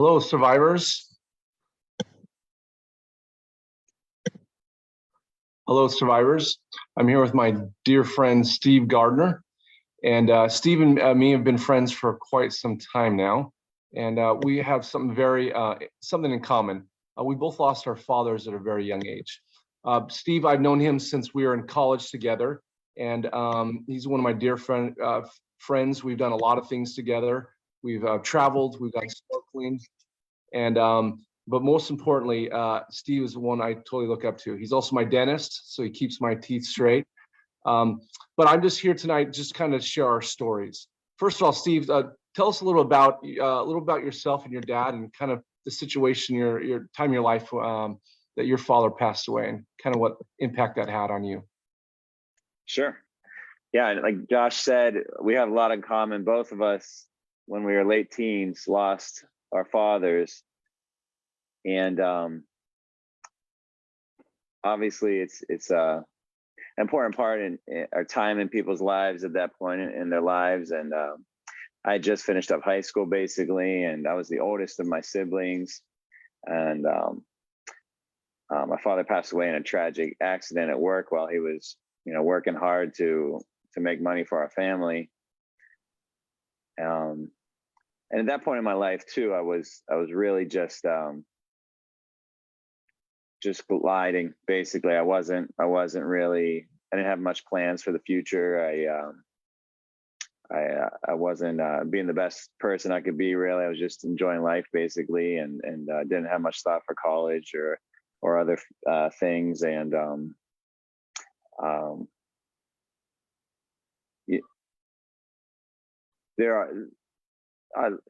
Hello, survivors. Hello, survivors. I'm here with my dear friend, Steve Gardner. And Steve and me have been friends for quite some time now. And we have something in common. We both lost our fathers at a very young age. Steve, I've known him since we were in college together. And he's one of my dear friends. We've done a lot of things together. We've traveled, we've gone snorkeling. And but most importantly, Steve is the one I totally look up to. He's also my dentist, so he keeps my teeth straight. But I'm just here tonight, just kind of share our stories. First of all, Steve, tell us a little about yourself and your dad, and kind of the situation, your time in your life that your father passed away, and kind of what impact that had on you. Sure. Yeah, like Josh said, we have a lot in common. Both of us, when we were late teens, lost our fathers, and obviously it's an important part in our time in people's lives at that point in their lives. And I just finished up high school basically, and I was the oldest of my siblings. And my father passed away in a tragic accident at work while he was, working hard to make money for our family. And at that point in my life too, I was really just gliding. Basically, I didn't have much plans for the future. I wasn't being the best person I could be, really. I was just enjoying life basically, and didn't have much thought for college or other things. And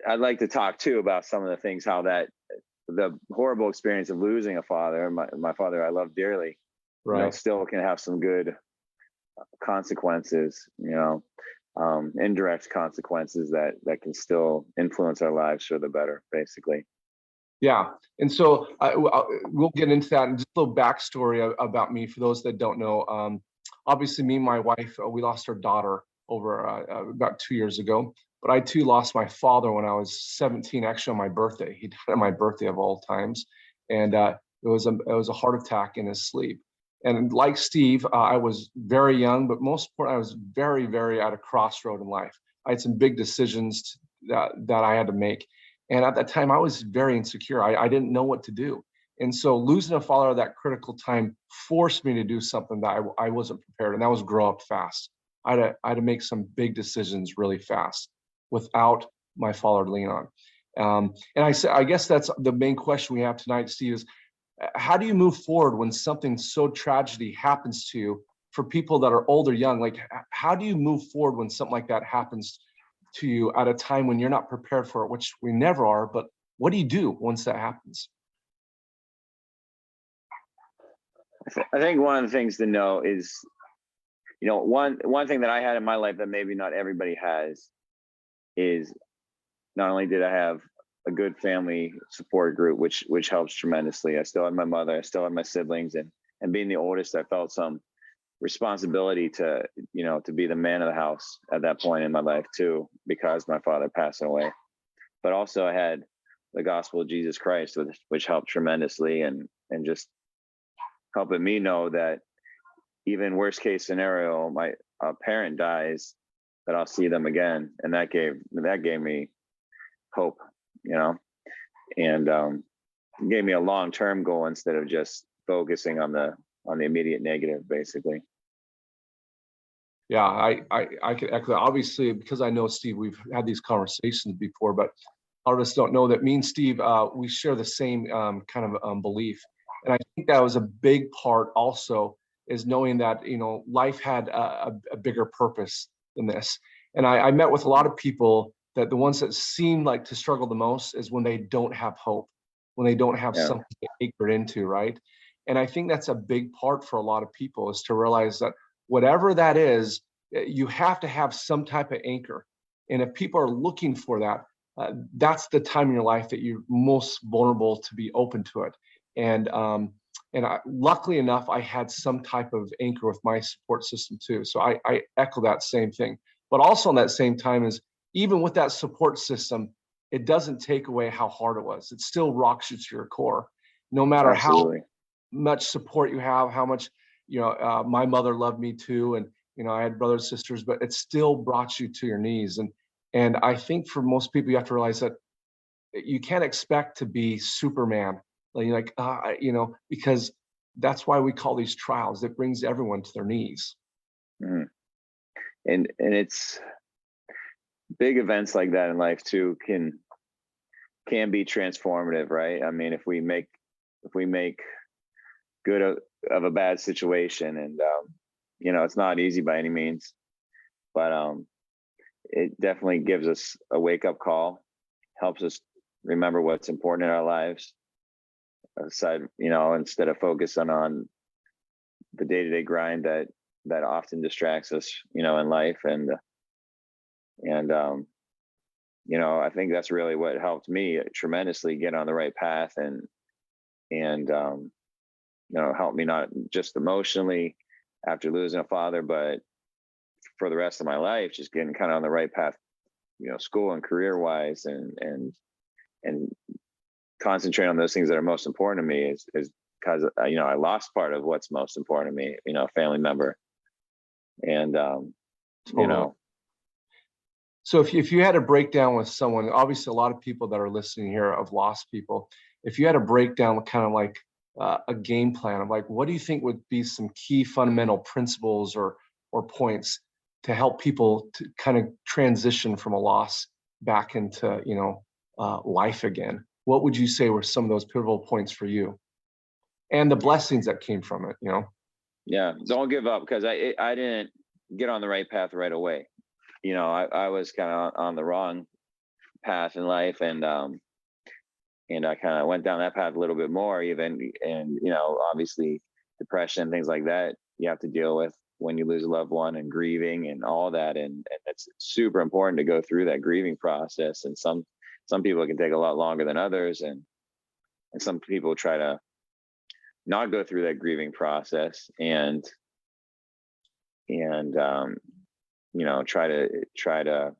I'd like to talk too about some of the things, how the horrible experience of losing a father, my father I love dearly, Right. Still can have some good consequences, indirect consequences that can still influence our lives for the better, basically. Yeah, and so we'll get into that, and just a little backstory about me for those that don't know. Obviously, me and my wife, we lost our daughter over about 2 years ago. But I too lost my father when I was 17, actually on my birthday. He died on my birthday of all times, and it was a heart attack in his sleep. And like Steve, I was very young, but most important, I was very, very at a crossroad in life. I had some big decisions that I had to make. And at that time, I was very insecure. I didn't know what to do. And so losing a father at that critical time forced me to do something that I wasn't prepared, and that was grow up fast. I had to make some big decisions really fast without my father to lean on. And I guess that's the main question we have tonight, Steve, is how do you move forward when something so tragedy happens to you? For people that are old or young, like, how do you move forward when something like that happens to you at a time when you're not prepared for it, which we never are, but what do you do once that happens? I think one of the things to know is, one thing that I had in my life that maybe not everybody has is, not only did I have a good family support group, which helps tremendously. I still had my mother, I still had my siblings, and being the oldest, I felt some responsibility to be the man of the house at that point in my life too, because my father passed away. But also I had the gospel of Jesus Christ, which helped tremendously, and just helping me know that even worst case scenario, my parent dies, that I'll see them again. And that gave me hope, and gave me a long-term goal instead of just focusing on the immediate negative, basically. Yeah, I could echo that. Obviously, because I know Steve, we've had these conversations before, but a lot of us don't know that me and Steve, we share the same kind of belief. And I think that was a big part also, is knowing that, life had a bigger purpose than this. And I met with a lot of people that the ones that seem like to struggle the most is when they don't have hope, when they don't have something to anchor into, right? And I think that's a big part for a lot of people, is to realize that whatever that is, you have to have some type of anchor. And if people are looking for that, that's the time in your life that you're most vulnerable to be open to it. And luckily enough, I had some type of anchor with my support system too. So I echo that same thing. But also on that same time is, even with that support system, it doesn't take away how hard it was. It still rocks you to your core, no matter how Absolutely. much support you have, how much, my mother loved me too. And, I had brothers, sisters, but it still brought you to your knees. And I think for most people, you have to realize that you can't expect to be Superman. Because that's why we call these trials. It brings everyone to their knees. Mhm. And it's big events like that in life too can be transformative, right? I mean, if we make good of a bad situation, and it's not easy by any means, but it definitely gives us a wake up call, helps us remember what's important in our lives. Aside, instead of focusing on the day to day grind that often distracts us, in life, and I think that's really what helped me tremendously get on the right path, and helped me not just emotionally after losing a father, but for the rest of my life, just getting kind of on the right path, school and career wise, and concentrate on those things that are most important to me is because I lost part of what's most important to me, a family member, and Totally. So if you had a breakdown with someone, obviously a lot of people that are listening here have lost people. If you had a breakdown with kind of like a game plan of like, what do you think would be some key fundamental principles or points to help people to kind of transition from a loss back into life again? What would you say were some of those pivotal points for you, and the blessings that came from it? Yeah, don't give up, because I didn't get on the right path right away. I was kind of on the wrong path in life, and I kind of went down that path a little bit more even, and obviously depression, things like that you have to deal with when you lose a loved one, and grieving and all that, and it's super important to go through that grieving process. And some people, it can take a lot longer than others, and some people try to not go through that grieving process, and try to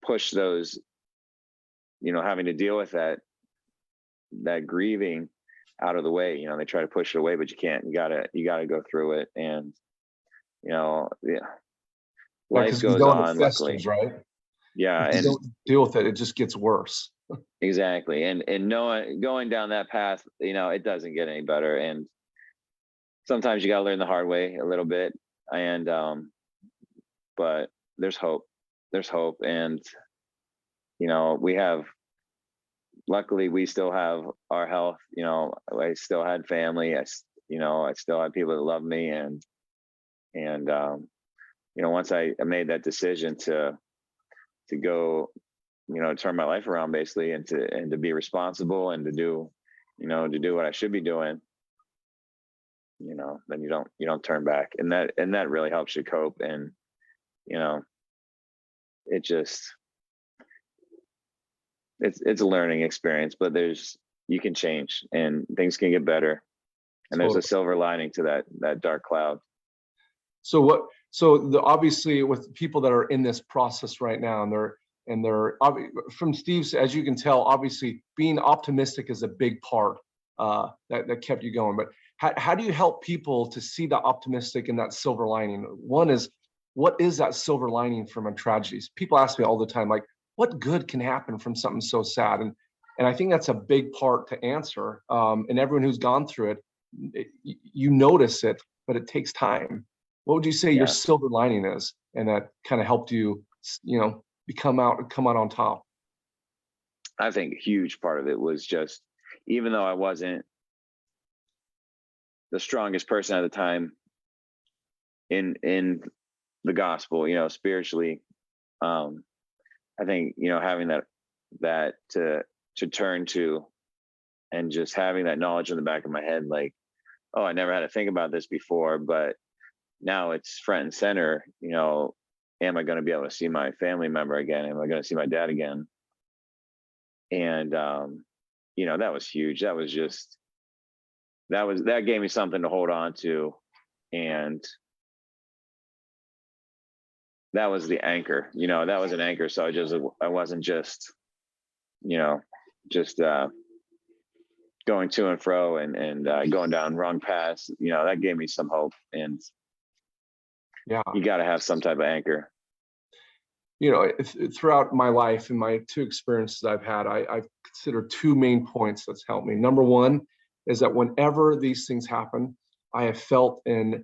push those, having to deal with that grieving out of the way. They try to push it away, but you can't. You gotta go through it, and yeah, life Because if you goes don't, it on, luckily. festers, right? Yeah, If you and don't deal with it, it just gets worse. exactly, and knowing, going down that path, it doesn't get any better, and sometimes you gotta learn the hard way a little bit, and but there's hope. There's hope, and we have. Luckily, we still have our health. I still had family. I still had people that love me, and once I made that decision to go, turn my life around basically, and to be responsible, and to do, to do what I should be doing, then you don't turn back, and that really helps you cope. And it just, it's a learning experience, but you can change, and things can get better, and there's a Totally. silver lining to that dark cloud. So obviously with people that are in this process right now, and they're from Steve's, as you can tell, obviously being optimistic is a big part that kept you going. But how do you help people to see the optimistic and that silver lining? One is, what is that silver lining from a tragedy? People ask me all the time, like, what good can happen from something so sad? And I think that's a big part to answer. And everyone who's gone through you notice it, but it takes time. What would you say your Yeah, silver lining is, and that kind of helped you, come out on top? I think a huge part of it was just, even though I wasn't the strongest person at the time in the gospel, spiritually, I think, having that to turn to, and just having that knowledge in the back of my head, like, oh, I never had to think about this before, but now it's front and center. Am I going to be able to see my family member again? Am I going to see my dad again? And that was huge. That gave me something to hold on to, and that was the anchor, that was an anchor. So I wasn't just, you know, just going to and fro and going down wrong paths. That gave me some hope. And Yeah. you got to have some type of anchor. Throughout my life and my two experiences I've had, I consider two main points that's helped me. Number one is that whenever these things happen, I have felt a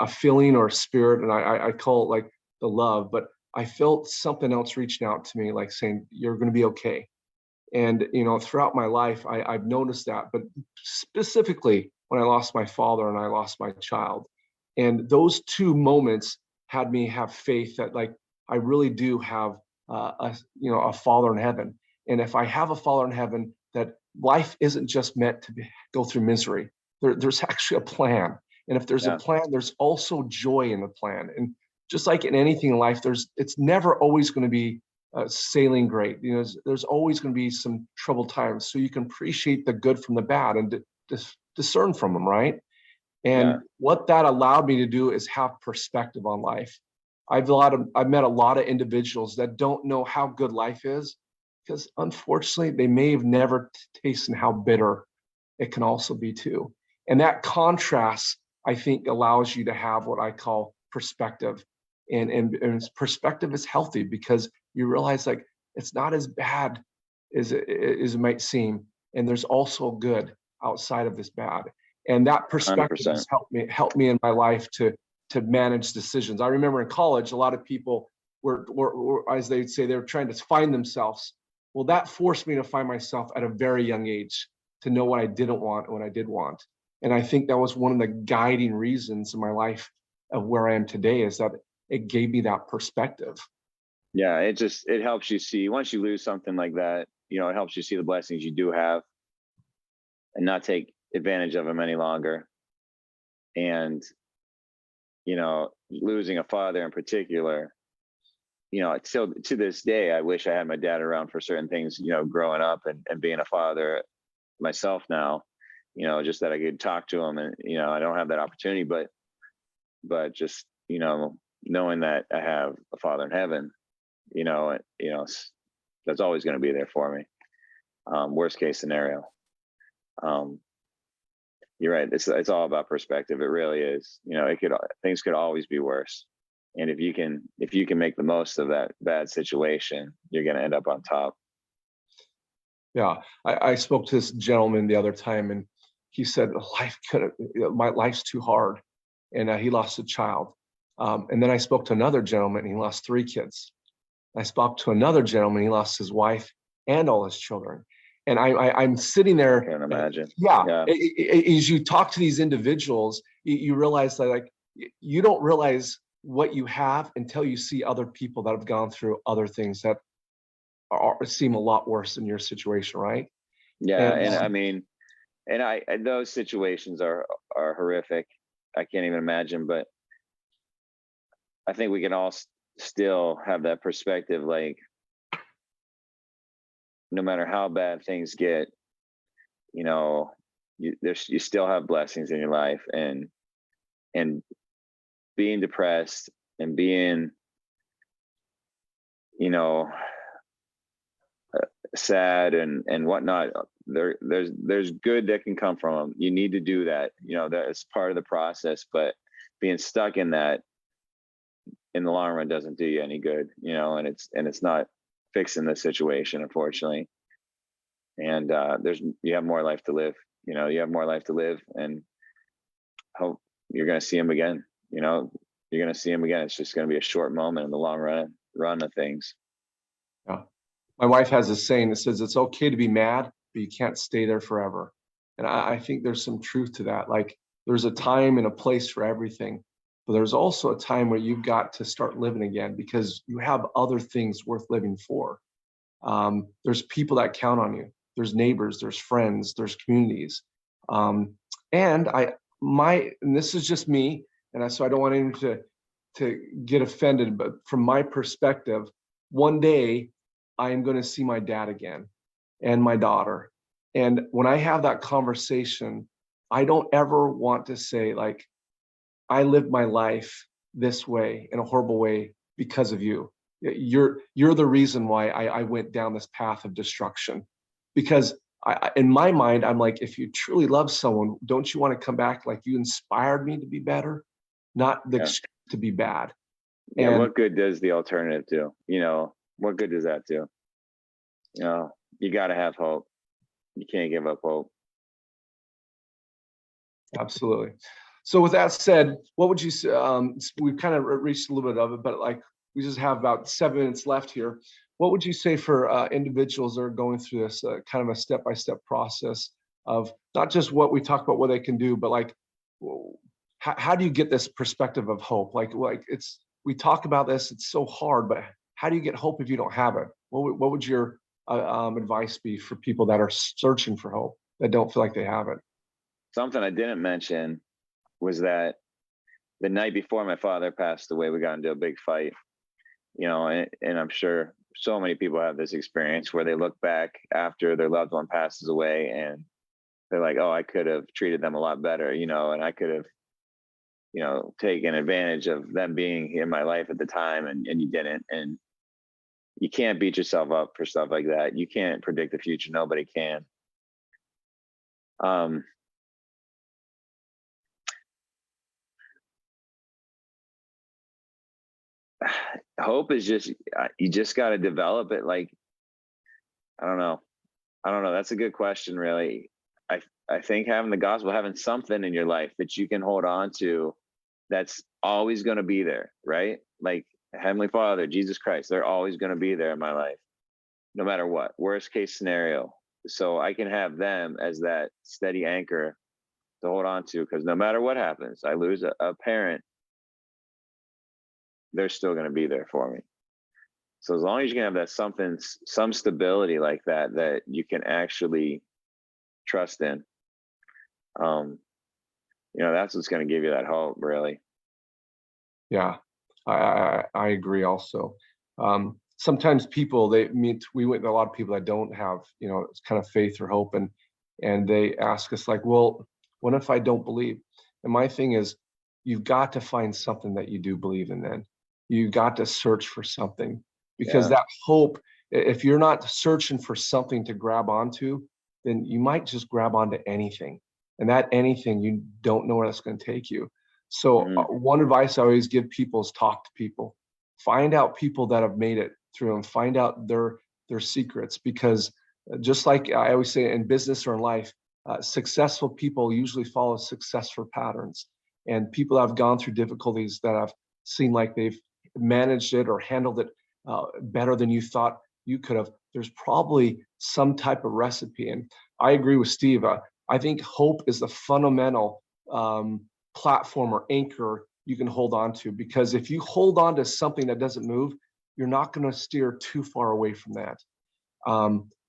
feeling or a spirit, and I call it like the love, but I felt something else reaching out to me, like saying, you're going to be okay. And, throughout my life, I've noticed that, but specifically when I lost my father and I lost my child. And those two moments had me have faith that, like, I really do have a father in heaven. And if I have a father in heaven, that life isn't just meant to go through misery. There's actually a plan. And if there's a plan, there's also joy in the plan. And just like in anything in life, it's never always going to be sailing great. There's always going to be some troubled times. So you can appreciate the good from the bad and discern from them, right? And what that allowed me to do is have perspective on life. I've met a lot of individuals that don't know how good life is because, unfortunately, they may have never tasted how bitter it can also be too. And that contrast, I think, allows you to have what I call perspective. And perspective is healthy because you realize, like, it's not as bad as it might seem, and there's also good outside of this bad. And that perspective 100%. has helped me in my life to manage decisions. I remember in college, a lot of people were, as they'd say, they were trying to find themselves. Well, that forced me to find myself at a very young age, to know what I didn't want and what I did want. And I think that was one of the guiding reasons in my life of where I am today, is that it gave me that perspective. Yeah, it helps you see, once you lose something like that, it helps you see the blessings you do have and not take advantage of them any longer. And losing a father in particular, still to this day, I wish I had my dad around for certain things, growing up and being a father myself now, just that I could talk to him. And I don't have that opportunity, but just knowing that I have a father in heaven, that's always going to be there for me. Worst case scenario. You're right. It's all about perspective. It really is. Things could always be worse. And if you can make the most of that bad situation, you're going to end up on top. Yeah. I spoke to this gentleman the other time, and he said, my life's too hard. And he lost a child. And then I spoke to another gentleman, and he lost 3 kids. I spoke to another gentleman, he lost his wife and all his children. And I'm sitting there. I can imagine. Yeah. As you talk to these individuals, you realize that, like, you don't realize what you have until you see other people that have gone through other things that seem a lot worse than your situation, right? Yeah, and I mean, and those situations are horrific. I can't even imagine, but I think we can all still have that perspective, like, no matter how bad things get, you still have blessings in your life, and being depressed and being, sad and whatnot, there's good that can come from them. You need to do that. That's part of the process, but being stuck in that in the long run doesn't do you any good, and it's not fixing the situation, unfortunately. And you have more life to live. You have more life to live, and hope you're going to see him again. You're going to see him again. It's just going to be a short moment in the long run of things. Yeah. My wife has a saying that says it's okay to be mad, but you can't stay there forever. And I think there's some truth to that. Like, there's a time and a place for everything, but there's also a time where you've got to start living again, because you have other things worth living for. There's people that count on you. There's neighbors, there's friends, there's communities. And this is just me, so I don't want anyone to get offended, but from my perspective, one day I am going to see my dad again and my daughter. And when I have that conversation, I don't ever want to say, like, I lived my life this way, in a horrible way, because of you. You're the reason why I went down this path of destruction. Because in my mind, I'm like, if you truly love someone, don't you want to come back like you inspired me to be better, not the Yeah. to be bad. Yeah. And What good does the alternative do? What good does that do? You got to have hope. You can't give up hope. absolutely. So with that said, what would you say? We've kind of reached a little bit of it, but like we just have about 7 minutes left here. What would you say for individuals that are going through this kind of a step-by-step process of not just what we talk about, what they can do, but like how do you get this perspective of hope? Like we talk about this, it's so hard, but how do you get hope if you don't have it? What would your advice be for people that are searching for hope that don't feel like they have it? Something I didn't mention was that the night before my father passed away, we got into a big fight, and I'm sure so many people have this experience where they look back after their loved one passes away and they're like, oh, I could have treated them a lot better, and I could have, taken advantage of them being in my life at the time, and you didn't. And you can't beat yourself up for stuff like that. You can't predict the future. Nobody can. Um, Hope is just, you just got to develop it. Like, I don't know. That's a good question, really. I think having the gospel, having something in your life that you can hold on to, that's always going to be there, right? Like Heavenly Father, Jesus Christ, they're always going to be there in my life, no matter what. Worst case scenario. So I can have them as that steady anchor to hold on to, because no matter what happens, I lose a parent, they're still going to be there for me. So as long as you can have that some stability like that, that you can actually trust in, that's what's going to give you that hope, really. Yeah, I agree also. Sometimes people we went to a lot of people that don't have, it's kind of faith or hope, and they ask us like, well, what if I don't believe? And my thing is, you've got to find something that you do believe in. Then you got to search for something, because Yeah. that hope, if you're not searching for something to grab onto, then you might just grab onto anything, and that anything, you don't know where that's going to take you. So Mhm. one advice I always give people is talk to people, find out people that have made it through, and find out their secrets. Because just like I always say in business or in life, successful people usually follow successful patterns, and people that have gone through difficulties that have seemed like they've managed it or handled it better than you thought you could have. There's probably some type of recipe, and I agree with Steve. I think hope is the fundamental platform or anchor you can hold on to, because if you hold on to something that doesn't move, you're not going to steer too far away from that.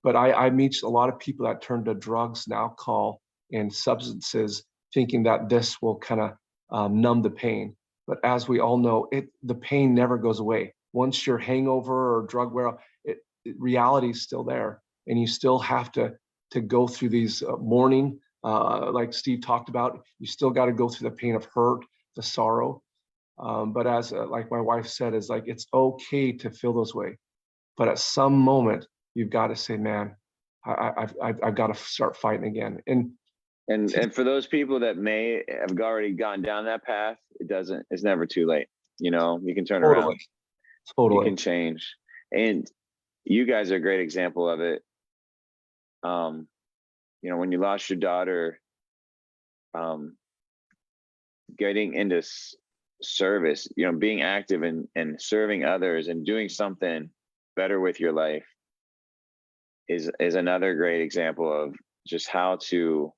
But I meet a lot of people that turn to drugs and alcohol and substances, thinking that this will kind of numb the pain. But as we all know, the pain never goes away. Once you're hangover or drug wear, reality is still there, and you still have to go through these mourning, like Steve talked about. You still got to go through the pain of hurt, the sorrow. But as like my wife said, is like it's okay to feel those way, but at some moment you've got to say, "Man, I've got to start fighting again." And And for those people that may have already gone down that path, it's never too late. You can turn totally, around, you totally, can change. And you guys are a great example of it. When you lost your daughter, um, getting into service, being active and serving others and doing something better with your life is another great example of just how to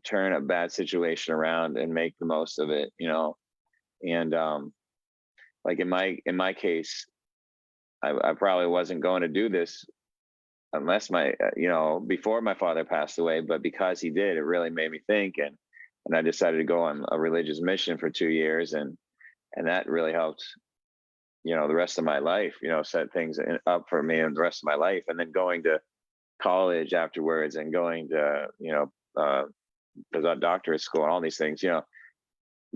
turn a bad situation around and make the most of it. And like in my case, I probably wasn't going to do this unless before my father passed away, but because he did, it really made me think, and I decided to go on a religious mission for 2 years, and that really helped, the rest of my life, set things up for me and the rest of my life. And then going to college afterwards and going to, the doctorate school and all these things,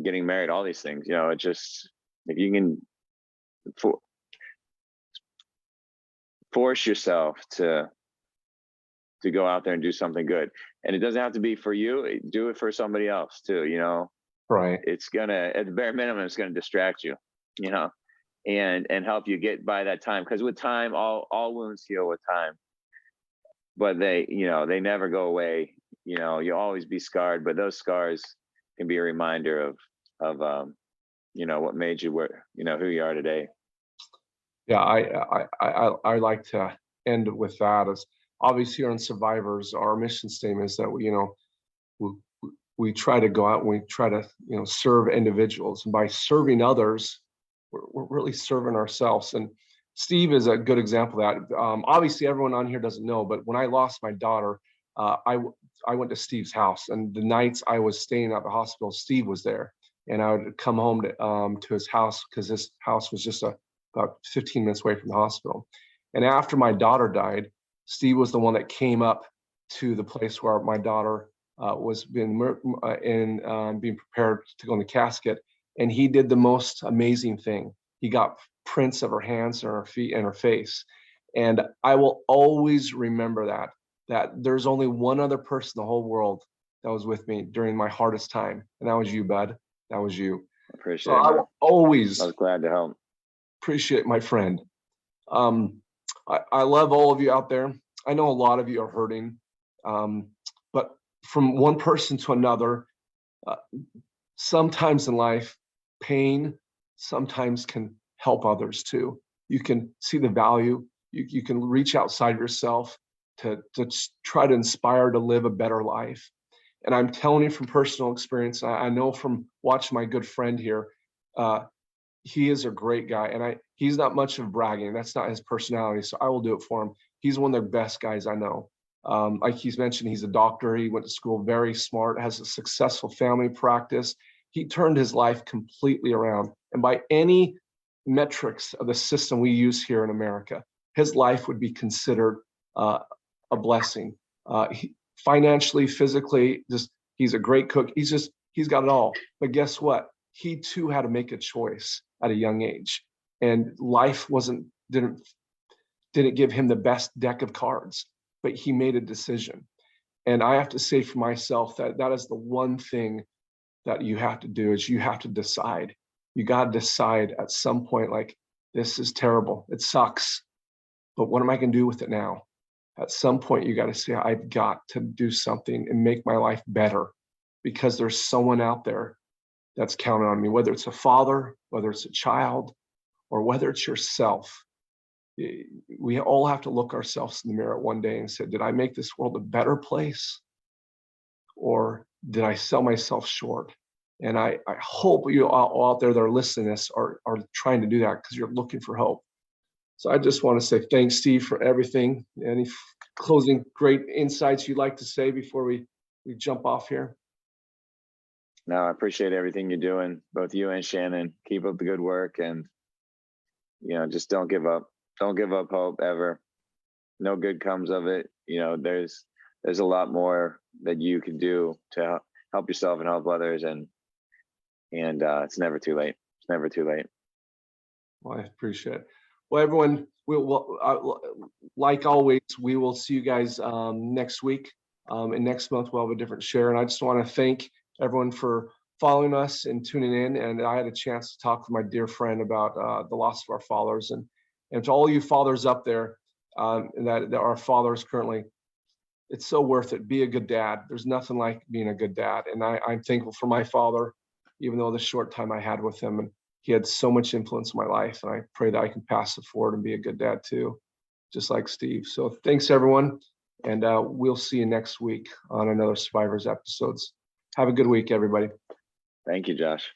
getting married, all these things. It just, if you can for, force yourself to go out there and do something good, and it doesn't have to be for you. Do it for somebody else too. Right. It's gonna, at the bare minimum, it's gonna distract you. You know, and help you get by that time. Because with time, all wounds heal with time, but they never go away. You'll always be scarred, but those scars can be a reminder of what made you who you are today. Yeah, I like to end with that. As obviously here on Survivors, our mission statement is that we try to go out and we try to serve individuals, and by serving others, we're really serving ourselves. And Steve is a good example of that. Obviously, everyone on here doesn't know, but when I lost my daughter, I went to Steve's house, and the nights I was staying at the hospital, Steve was there, and I would come home to his house because his house was just about 15 minutes away from the hospital. And after my daughter died, Steve was the one that came up to the place where my daughter was being being prepared to go in the casket, and he did the most amazing thing. He got prints of her hands and her feet and her face, and I will always remember that there's only one other person in the whole world that was with me during my hardest time, and that was you, bud. That was you. Appreciate So it, I man. will always I was glad to help. appreciate my friend. I love all of you out there. I know a lot of you are hurting, but from one person to another, uh, sometimes in life, pain sometimes can help others too. You can see the value. You can reach outside yourself to try to inspire to live a better life. And I'm telling you from personal experience, I know from watching my good friend here, he is a great guy, and he's not much of bragging. That's not his personality, so I will do it for him. He's one of the best guys I know. Like he's mentioned, he's a doctor. He went to school, very smart, has a successful family practice. He turned his life completely around, and by any metrics of the system we use here in America, his life would be considered a blessing. Financially, physically, just he's a great cook. He's got it all. But guess what? He too had to make a choice at a young age, and life didn't give him the best deck of cards, but he made a decision. And I have to say for myself that is the one thing that you have to do is you have to decide. You got to decide at some point, like, this is terrible. It sucks, but what am I going to do with it now? At some point, you got to say, I've got to do something and make my life better, because there's someone out there that's counting on me, whether it's a father, whether it's a child, or whether it's yourself. We all have to look ourselves in the mirror one day and say, did I make this world a better place? Or did I sell myself short? And I hope you all out there that are listening to this are trying to do that, because you're looking for hope. So I just want to say thanks, Steve, for everything. Any closing great insights you'd like to say before we jump off here? No, I appreciate everything you're doing, both you and Shannon. Keep up the good work, and just don't give up. Don't give up hope ever. No good comes of it. There's a lot more that you can do to help yourself and help others, and it's never too late. It's never too late. Well, I appreciate it. Well, everyone, like always, we will see you guys next week. And next month we'll have a different share. And I just want to thank everyone for following us and tuning in. And I had a chance to talk with my dear friend about the loss of our fathers. And to all you fathers up there, and that are fathers currently, it's so worth it. Be a good dad. There's nothing like being a good dad. And I'm thankful for my father, even though the short time I had with him, and he had so much influence in my life. And I pray that I can pass it forward and be a good dad too, just like Steve. So thanks, everyone. And we'll see you next week on another Survivors episodes. Have a good week, everybody. Thank you, Josh.